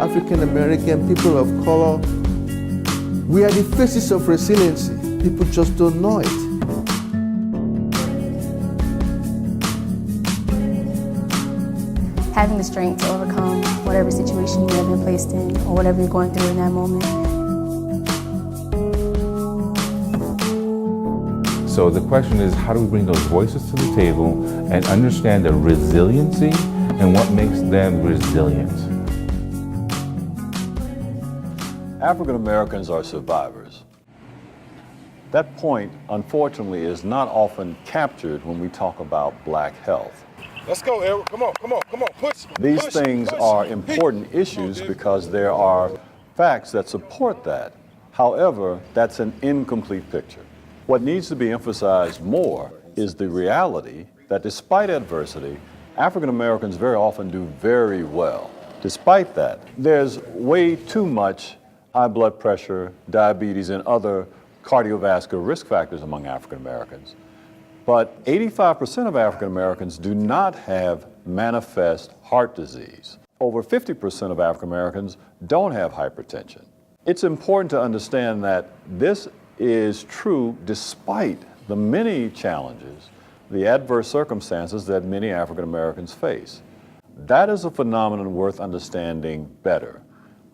African American, people of color, we are the faces of resiliency. People just don't know it. Having the strength to overcome whatever situation you have been placed in or whatever you're going through in that moment. So the question is, how do we bring those voices to the table and understand the resiliency and what makes them resilient? African Americans are survivors. That point, unfortunately, is not often captured when we talk about black health. Let's go, Eric. Come on, push. These push, things push. are important issues because there are facts that support that. However, that's an incomplete picture. What needs to be emphasized more is the reality that despite adversity, African Americans very often do very well. Despite that, there's way too much high blood pressure, diabetes, and other cardiovascular risk factors among African Americans. But 85% of African Americans do not have manifest heart disease. Over 50% of African Americans don't have hypertension. It's important to understand that this is true despite the many challenges, the adverse circumstances that many African Americans face. That is a phenomenon worth understanding better.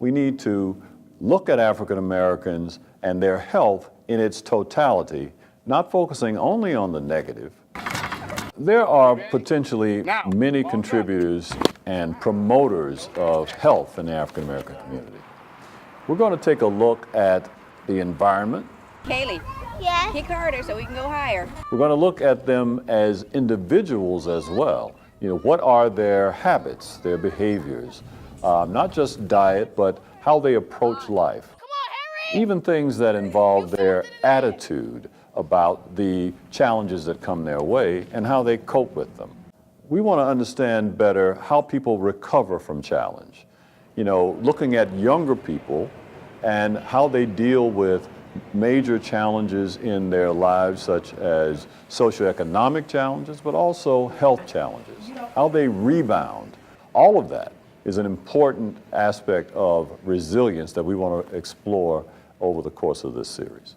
We need to look at African Americans and their health in its totality, not focusing only on the negative. There are potentially many contributors and promoters of health in the African American community. We're going to take a look at the environment. Kaylee, Yes? kick harder so we can go higher. We're going to look at them as individuals as well. You know, what are their habits, their behaviors, not just diet, but how they approach life. Come on, Harry! Even things that involve their attitude about the challenges that come their way and how they cope with them. We want to understand better how people recover from challenge. You know, looking at younger people and how they deal with major challenges in their lives, such as socioeconomic challenges, but also health challenges, how they rebound. All of that is an important aspect of resilience that we want to explore over the course of this series.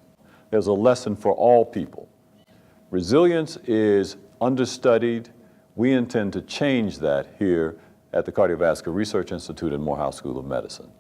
There's a lesson for all people. Resilience is understudied. We intend to change that here at the Cardiovascular Research Institute and Morehouse School of Medicine.